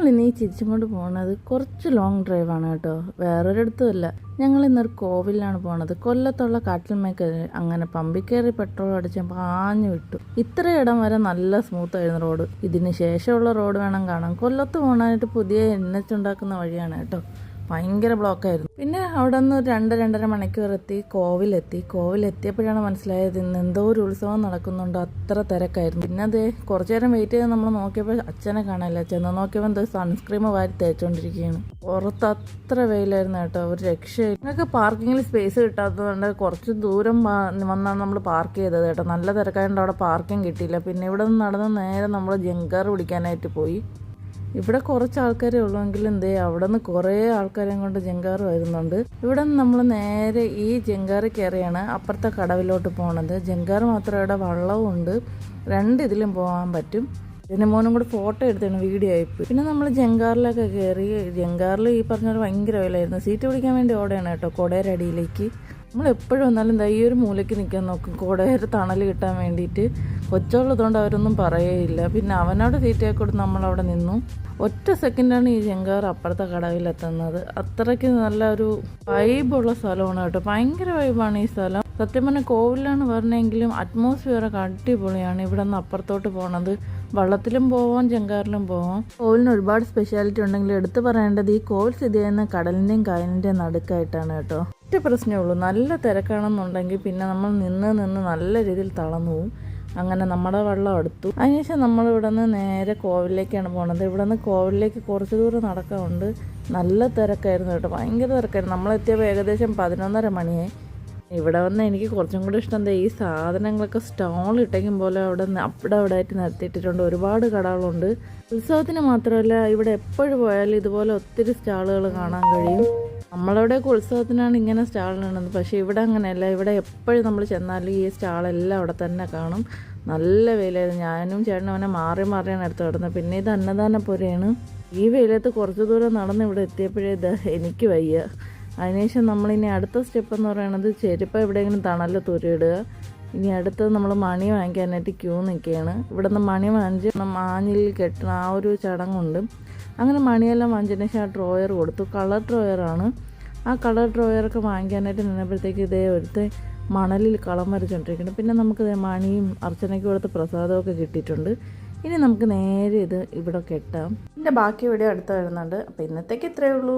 ഞങ്ങളിനി ചിരിച്ചും കൊണ്ട് പോകുന്നത് കുറച്ച് ലോങ് ഡ്രൈവാണ് കേട്ടോ, വേറൊരിടത്തുമല്ല. ഞങ്ങൾ ഇന്നൊരു കോവിലാണ് പോണത്. കൊല്ലത്തുള്ള കാട്ടിൽമേക്കല്. അങ്ങനെ പമ്പിൽ കയറി പെട്രോൾ അടിച്ച് പാഞ്ഞു വിട്ടു. ഇത്ര ഇടം വരെ നല്ല സ്മൂത്ത് ആയിരുന്നു റോഡ്. ഇതിന് ശേഷമുള്ള റോഡ് വേണം കാണാൻ. കൊല്ലത്ത് പോകാനായിട്ട് പുതിയ NH ഉണ്ടാക്കുന്ന വഴിയാണ് കേട്ടോ. ഭയങ്കര ബ്ലോക്കായിരുന്നു. പിന്നെ അവിടെ നിന്ന് 2-2.5 മണിക്കൂർ എത്തി കോവിലെത്തിയപ്പോഴാണ് മനസ്സിലായത് ഇന്ന് എന്തോ ഒരു ഉത്സവം നടക്കുന്നുണ്ട്. അത്ര തിരക്കായിരുന്നു. പിന്നെ അത് കുറച്ചു നേരം വെയിറ്റ് ചെയ്ത് നമ്മൾ നോക്കിയപ്പോൾ അച്ഛനെ കാണാനില്ല. ചെന്ന് നോക്കിയപ്പോൾ എന്തോ സൺസ്ക്രീം വാരി തേച്ചോണ്ടിരിക്കുകയാണ്. പുറത്ത് അത്ര വെയിലായിരുന്നു കേട്ടോ, ഒരു രക്ഷയില്ല. നിങ്ങൾക്ക് പാർക്കിങ്ങിൽ സ്പേസ് കിട്ടാത്തതുകൊണ്ട് കുറച്ച് ദൂരം വന്നാണ് നമ്മൾ പാർക്ക് ചെയ്തത് കേട്ടോ. നല്ല തിരക്കായതുകൊണ്ട് അവിടെ പാർക്കിംഗ് കിട്ടിയില്ല. പിന്നെ ഇവിടെ നിന്ന് നടന്ന് നേരെ നമ്മൾ ജങ്കാർ പിടിക്കാനായിട്ട് പോയി. ഇവിടെ കുറച്ച് ആൾക്കാരെ ഉള്ളെങ്കിലും അവിടെ നിന്ന് കുറേ ആൾക്കാരെയും കൊണ്ട് ജങ്കാർ വരുന്നുണ്ട്. ഇവിടെ നിന്ന് നമ്മൾ നേരെ ഈ ജങ്കാറ് കയറിയാണ് അപ്പുറത്തെ കടവിലോട്ട് പോണത്. ജങ്കാർ മാത്രം ഇവിടെ വള്ളവും ഉണ്ട്, 2 ഇതിലും പോകാൻ പറ്റും. ഇതിന് മോനും കൂടെ ഫോട്ടോ എടുത്താണ് വീഡിയോ ആയിപ്പോയി. പിന്നെ നമ്മൾ ജങ്കാറിലൊക്കെ കയറി. ജങ്കാറിൽ ഈ പറഞ്ഞ ഭയങ്കര വിലയായിരുന്നു. സീറ്റ് പിടിക്കാൻ വേണ്ടി ഓടെയാണ് കേട്ടോ കോടയുടെ അടിയിലേക്ക്. നമ്മൾ എപ്പോഴും വന്നാലും ഈ ഒരു മൂലയ്ക്ക് നിൽക്കാൻ നോക്കും, കോടയൊരു തണൽ കിട്ടാൻ വേണ്ടിയിട്ട്. കൊച്ചുള്ളതുകൊണ്ട് അവരൊന്നും പറയുകയില്ല. പിന്നെ അവനോട് സീറ്റൊക്കെ കൊടുത്ത് നമ്മളവിടെ നിന്നു. ഒറ്റ സെക്കൻഡാണ് ഈ ജങ്കാർ അപ്പുറത്തെ കടവിലെത്തുന്നത്. അത്രയ്ക്ക് നല്ല ഒരു വൈബുള്ള സ്ഥലമാണ് കേട്ടോ. ഭയങ്കര വൈബാണ് ഈ സ്ഥലം. സത്യം പറഞ്ഞാൽ കോവിലാണ് പറഞ്ഞെങ്കിലും അറ്റ്മോസ്ഫിയറൊക്കെ അടിപൊളിയാണ്. ഇവിടെ നിന്ന് അപ്പുറത്തോട്ട് പോകണത് വള്ളത്തിലും പോവാം, ജങ്കാറിലും പോവാം. കോവിലിന് ഒരുപാട് സ്പെഷ്യാലിറ്റി ഉണ്ടെങ്കിലും എടുത്തു പറയേണ്ടത് ഈ കോവിൽ സ്ഥിതി ചെയ്യുന്ന കടലിൻ്റെയും കായലിൻ്റെയും നടുക്കായിട്ടാണ് കേട്ടോ. ഒറ്റ പ്രശ്നമേ ഉള്ളൂ, നല്ല തിരക്കാണെന്നുണ്ടെങ്കിൽ പിന്നെ നമ്മൾ നിന്ന് നല്ല രീതിയിൽ തളർന്നു പോവും. അങ്ങനെ നമ്മുടെ വെള്ളം എടുത്തു. അതിനുശേഷം നമ്മളിവിടെ നിന്ന് നേരെ കോവിലേക്കാണ് പോണത്. ഇവിടെ നിന്ന് കോവിലേക്ക് കുറച്ച് ദൂരം നടക്കാറുണ്ട്. നല്ല തിരക്കായിരുന്നു കേട്ടോ, ഭയങ്കര തിരക്കായിരുന്നു. നമ്മളെത്തിയപ്പോൾ ഏകദേശം 11:30 മണിയായി. ഇവിടെ വന്ന് എനിക്ക് കുറച്ചും കൂടി ഇഷ്ടം ഈ സാധനങ്ങളൊക്കെ സ്റ്റോൾ ഇട്ടേക്കും പോലെ അവിടെ ആയിട്ട് നിർത്തിയിട്ടിട്ടുണ്ട്. ഒരുപാട് കടകളുണ്ട്. ഉത്സവത്തിന് മാത്രമല്ല, ഇവിടെ എപ്പോഴും പോയാലും ഇതുപോലെ ഒത്തിരി സ്റ്റാളുകൾ കാണാൻ കഴിയും. നമ്മളവിടെയൊക്കെ ഉത്സവത്തിനാണ് ഇങ്ങനെ സ്റ്റാളുള്ളത്, പക്ഷേ ഇവിടെ അങ്ങനെയല്ല. ഇവിടെ എപ്പോഴും നമ്മൾ ചെന്നാലും ഈ സ്റ്റാളെല്ലാം അവിടെ തന്നെ കാണും. നല്ല വെയിലായിരുന്നു. ഞാനും ചേട്ടനും അവനെ മാറിയാണ് എടുത്ത് കിടന്നത്. പിന്നെ ഇത് അന്നദാനപ്പുരയാണ്. ഈ വെയിലത്ത് കുറച്ച് ദൂരം നടന്ന് ഇവിടെ എത്തിയപ്പോഴേ എനിക്ക് വയ്യ. അതിനുശേഷം നമ്മളിനി അടുത്ത സ്റ്റെപ്പ് എന്ന് പറയുന്നത് ചെരുപ്പ് എവിടെയെങ്കിലും തണല് തുരിയിടുക. ഇനി അടുത്തത് നമ്മൾ മണി വാങ്ങിക്കാനായിട്ട് ക്യൂ നിൽക്കുകയാണ്. ഇവിടെ നിന്ന് മണി വാങ്ങിച്ച് മാഞ്ഞിൽ കെട്ടണ ആ ഒരു ചടങ്ങുണ്ട്. അങ്ങനെ മണിയെല്ലാം വാങ്ങിച്ചതിന് ശേഷം ആ ഡ്രോയർ കൊടുത്തു. കളർ ഡ്രോയറാണ്. ആ കളർ ഡ്രോയറൊക്കെ വാങ്ങിക്കാനായിട്ട് നിന്നപ്പോഴത്തേക്ക് ഒരുത്തെ മണലിൽ കളം വരച്ചുകൊണ്ടിരിക്കുന്നു. പിന്നെ നമുക്ക് മണിയും അർച്ചനയ്ക്ക് കൊടുത്ത് പ്രസാദമൊക്കെ കിട്ടിയിട്ടുണ്ട്. ഇനി നമുക്ക് നേരെ ഇത് ഇവിടെ കെട്ടാം. ഇതിൻ്റെ ബാക്കി വീഡിയോ അടുത്ത് വരുന്നുണ്ട്. അപ്പോൾ ഇന്നത്തേക്ക് ഇത്രയേ ഉള്ളൂ.